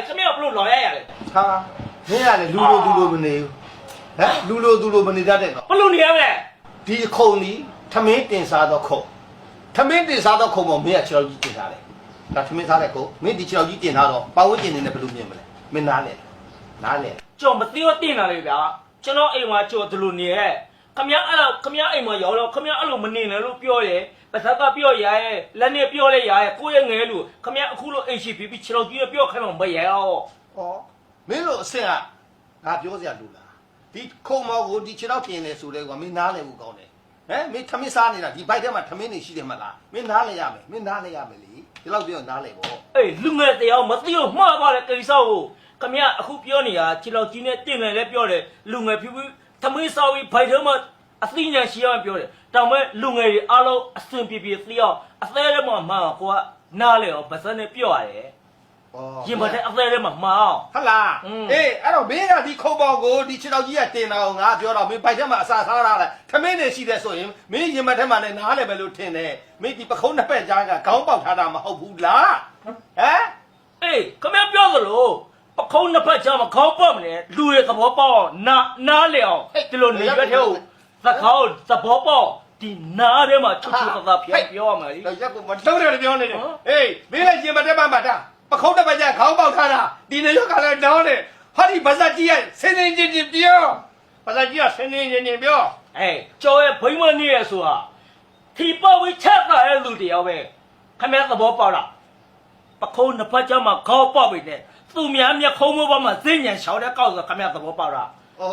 ခမရဘလို့လော်ရရလေ ဟာမင်းကလည်းလူလိုသူလိုမနေဘူးဟမ်လူလိုသူလိုမနေတတ်တဲ့ကောင် ဘလို့နေရမလဲ ဒီခုံဒီထမင်းတင်စားတော့ခုံထမင်းတင်စားတော့ခုံပေါ်မင်းကခြေထောက်ကြီးတင်ထားတယ်ဒါထမင်းစားတဲ့ခုံမင်းဒီခြေထောက်ကြီးတင်ထားတော့ပတ်ဝန်းကျင်နေနဲ့ဘယ်လိုမြင်မလဲမင်းနားလေ ကြော်မသိတော့တင်လာလေဗျာကျွန်တော်အိမ်မှာကြော်ဒလို့နေရဲ့ခမရအဲ့တော့ခမရအိမ်မှာရောက်တော့ခမရအဲ့လိုမနေနဲ့လို့ပြောတယ်ပါသက်ကပြောရရဲ့လက်နဲ့ပြောလဲရရဲ့ကိုယ့်ရဲ့ငယ်လို့ခမရအခုလိုအိမ်ရှိပြီးခြေတော်ကြီးပြောခိုင်းမှမရရော ဩမင်းတို့အဆင့်ကငါပြောစရာလူလားဒီခုံမော်ကိုဒီခြေထောက်ပြင်နေဆိုတဲ့ကွာမင်းနားလေဘူးကောင်းတယ်ဟမ်မင်းထမင်းစားနေတာဒီဘိုက်ထဲမှာထမင်းနေရှိတယ်မလားမင်းနားလေရမယ်မင်းနားလေရမယ်လေဒီလောက်ပြောနားလေပေါ့ အေးလူငယ်တရားမသိလို့မှားသွားတဲ့ကိစ္စကိုခမရအခုပြောနေတာခြေတော်ကြီးနဲ့တင်တယ်လည်းပြောတယ်လူငယ်ဖြူဖြူသမီးစာဝီဖိုက်ထဲမှာအသိဉာဏ်ရှိအောင်ပြောတယ်တောင်မဲ့လူငယ်တွေအားလုံးအစဉ်ပြေပြေသိအောင်အသေးထဲမှာမှန်ကိုကနားလေအောင်ဗစက်နဲ့ပြောရတယ်ရင်မတဲ့အသေးထဲမှာမှန်အောင် ဟုတ်လားအေးအဲ့တော့မင်းကဒီခုံပေါ်ကိုဒီခြေထောက်ကြီးကတင်တာကိုငါပြောတော့မင်းဘိုက်ထဲမှာအစာစားရတာထမင်းနေရှိတယ်ဆိုရင်မင်းရင်မထဲမှာလည်းနားလေပဲလို့ထင်တယ်မင်းဒီပခုံးနှစ်ပက်ကြားကခေါင်းပေါက်ထားတာမဟုတ်ဘူးလားဟမ် အေးခမရပြောသလိုပခုံးနှစ်ဖက်ကြားမှာခေါင်းပေါက်မလဲလူရဲ့သဘောပေါက်အောင်နားလေအောင်ဒီလိုနေရွက်ထဲကိုသခေါင်းသဘောပေါက်ဒီနားထဲမှာချွတ်ချွတ်သာဖျက်ပြောရမှာလေ တော့ရက်ကိုမတုံးတယ်လို့ပြောနေတယ်ဟေးမင်းလည်းရင်မထဲမှာမှတာပခုံးတစ်ပက်ကြားခေါင်းပေါက်ထားတာဒီနေရောက်ကလည်းတောင်းတယ်ဟာဒီဗဇက်ကြီးကဆင်းနေချင်းချင်းပြောဗဇက်ကြီးကဆင်းနေချင်းချင်းပြော အေးကျော်ရဲ့ဘိမနေရဆိုတာထီပေါဝေးချက်တာရဲ့လူတယောက်ပဲခမရသဘောပေါက်လားပခုံးနှစ်ဖက်ကြားမှာခေါင်းပေါက်ပြီတဲ့သူများမျက်ခုံးမပေါ်မှာဇင်းညံရှောင်းတဲ့ကောက်ဆိုခမရသဘောပေါက်လား ဩ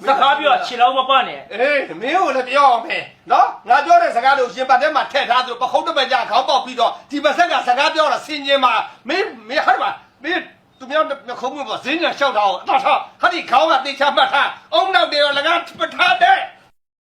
စကားပြောခြေလုံးမပတ်နဲ့ အေးမင်းကိုလည်းပြောအောင်မယ်နော်ငါပြောတဲ့စကားလို့ရှင်ပတ်ထဲမှာထည့်ထားသူပခုံးတစ်ပက်ကြားခေါင်းပေါက်ပြီးတော့ဒီပါဆက်ကစကားပြောတာဆင်ញင်မှာမင်းဟာမှာမင်းသူများခုံးမပေါ်ဇင်းညာလျှောက်တာအောင်အတော့ဟာဒီခေါင်းကတိတ်ချမှတ်ထားအုံနောက်တယ်လကပထားတဲ့